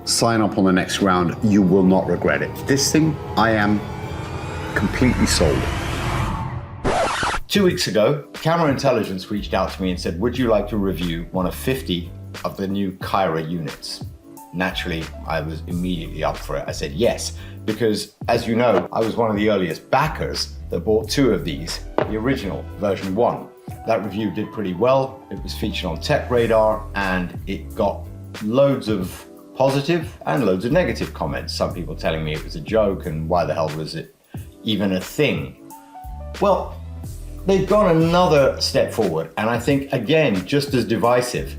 sign up on the next round. You will not regret it. This thing, I am completely sold. 2 weeks ago, Camera Intelligence reached out to me and said, would you like to review one of 50 of the new Kyra units? Naturally, I was immediately up for it. I said yes, because as you know, I was one of the earliest backers that bought 2 of these, the original version 1. That review did pretty well. It was featured on Tech Radar and it got loads of positive and loads of negative comments. Some people telling me it was a joke and why the hell was it even a thing? Well, they've gone another step forward and I think, again, just as divisive.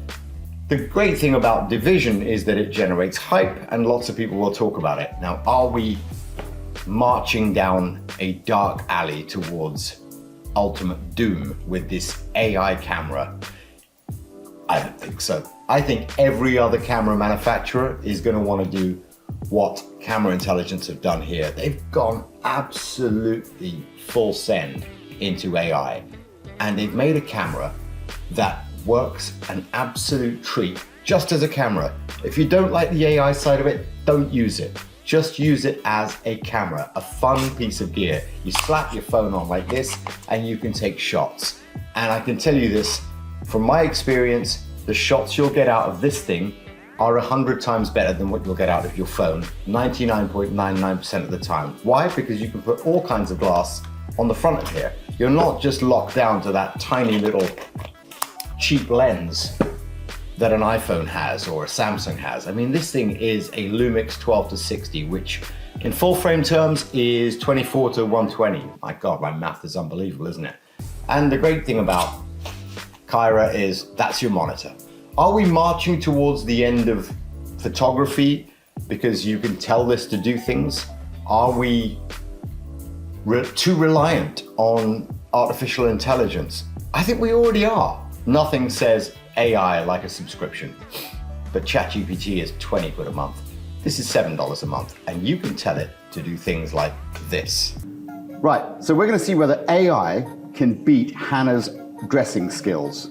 The great thing about division is that it generates hype and lots of people will talk about it. Now, are we marching down a dark alley towards ultimate doom with this AI camera? I don't think so. I think every other camera manufacturer is going to want to do what Camera Intelligence have done here. They've gone absolutely full send into AI and they've made a camera that works an absolute treat just as a camera. If you don't like the AI side of it, don't use it. Just use it as a camera, a fun piece of gear. You slap your phone on like this and you can take shots. And I can tell you this, from my experience, the shots you'll get out of this thing are 100 times better than what you'll get out of your phone, 99.99% of the time. Why? Because you can put all kinds of glass on the front of here. You're not just locked down to that tiny little cheap lens that an iPhone has or a Samsung has. I mean, this thing is a Lumix 12-60, which in full frame terms is 24-120. My God, my math is unbelievable, isn't it? And the great thing about Kyra is that's your monitor. Are we marching towards the end of photography because you can tell this to do things? Are we too reliant on artificial intelligence? I think we already are. Nothing says AI like a subscription, but ChatGPT is 20 quid a month. This is $7 a month, and you can tell it to do things like this. Right, so we're going to see whether AI can beat Hannah's dressing skills.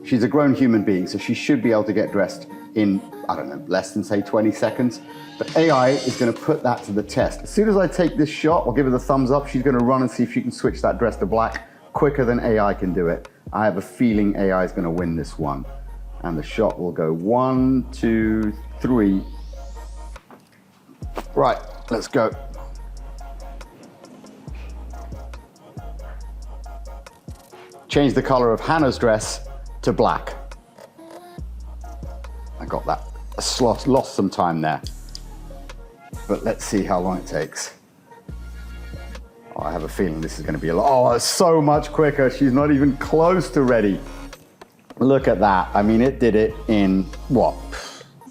She's a grown human being, so she should be able to get dressed in, I don't know, less than say 20 seconds. But AI is going to put that to the test. As soon as I take this shot, I'll give her the thumbs up. She's going to run and see if she can switch that dress to black quicker than AI can do it. I have a feeling AI is going to win this one. And the shot will go 1, 2, 3. Right, let's go. Change the color of Hannah's dress to black. I got that. Lost some time there. But let's see how long it takes. Oh, I have a feeling this is going to be a lot. Oh, it's so much quicker. She's not even close to ready. Look at that. I mean, it did it in, what,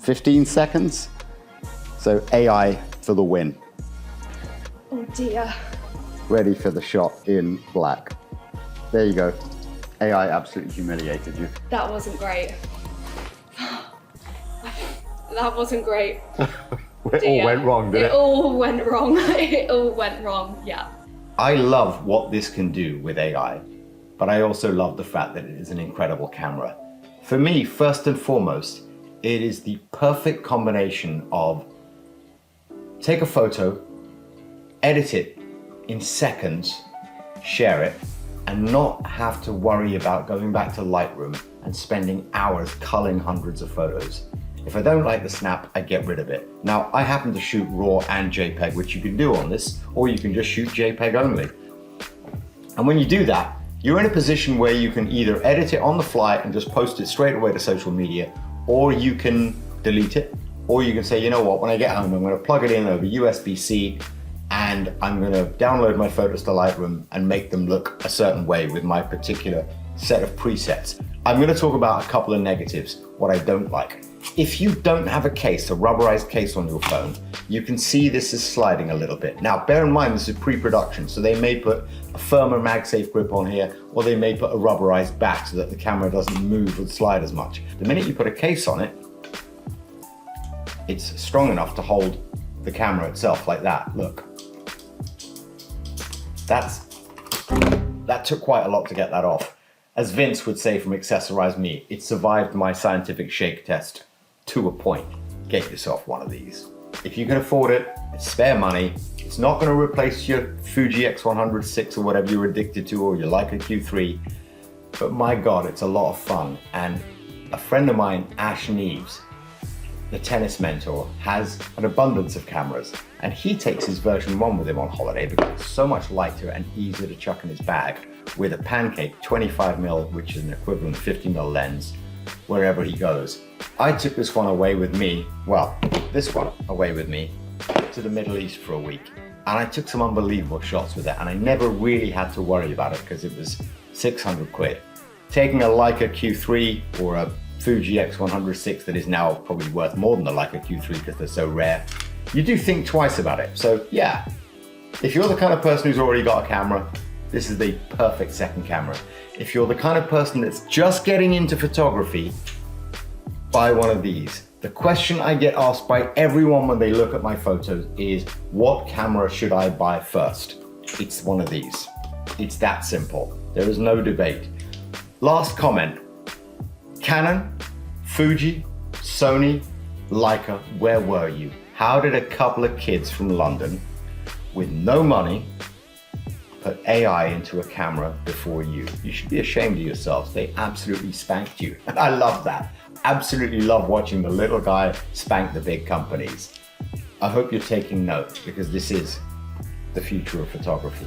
15 seconds? So AI for the win. Oh dear. Ready for the shot in black. There you go. AI absolutely humiliated you. That wasn't great. That wasn't great. It all went wrong, didn't it? It all went wrong. It all went wrong, yeah. I love what this can do with AI, but I also love the fact that it is an incredible camera. For me, first and foremost, it is the perfect combination of take a photo, edit it in seconds, share it, and not have to worry about going back to Lightroom and spending hours culling hundreds of photos. If I don't like the snap, I get rid of it. Now, I happen to shoot RAW and JPEG, which you can do on this, or you can just shoot JPEG only. And when you do that, you're in a position where you can either edit it on the fly and just post it straight away to social media, or you can delete it, or you can say, you know what, when I get home, I'm gonna plug it in over USB-C and I'm gonna download my photos to Lightroom and make them look a certain way with my particular set of presets. I'm gonna talk about a couple of negatives, what I don't like. If you don't have a case, a rubberized case on your phone, you can see this is sliding a little bit. Now, bear in mind, this is pre-production, so they may put a firmer MagSafe grip on here, or they may put a rubberized back so that the camera doesn't move or slide as much. The minute you put a case on it, it's strong enough to hold the camera itself like that. Look. That took quite a lot to get that off. As Vince would say from Accessorize Me, it survived my scientific shake test to a point. get yourself one of these. If you can afford it, it's spare money. It's not going to replace your Fuji X100 or whatever you're addicted to, or your Leica Q3, but my God, it's a lot of fun. And a friend of mine, Ash Neves, the tennis mentor, has an abundance of cameras, and he takes his version 1 with him on holiday because it's so much lighter and easier to chuck in his bag with a pancake 25mm, which is an equivalent 50mm lens, wherever he goes. I took this one away with me, well, this one away with me to the Middle East for a week, and I took some unbelievable shots with it, and I never really had to worry about it because it was 600 quid. Taking a Leica Q3 or a Fuji X100 that is now probably worth more than the Leica Q3 because they're so rare, you do think twice about it. So yeah, if you're the kind of person who's already got a camera, this is the perfect second camera. If you're the kind of person that's just getting into photography, buy one of these. The question I get asked by everyone when they look at my photos is, what camera should I buy first? It's one of these. It's that simple. There is no debate. Last comment. Canon, Fuji, Sony, Leica, where were you? How did a couple of kids from London with no money put AI into a camera before you? You should be ashamed of yourselves. They absolutely spanked you. And I love that. Absolutely love watching the little guy spank the big companies. I hope you're taking note because this is the future of photography.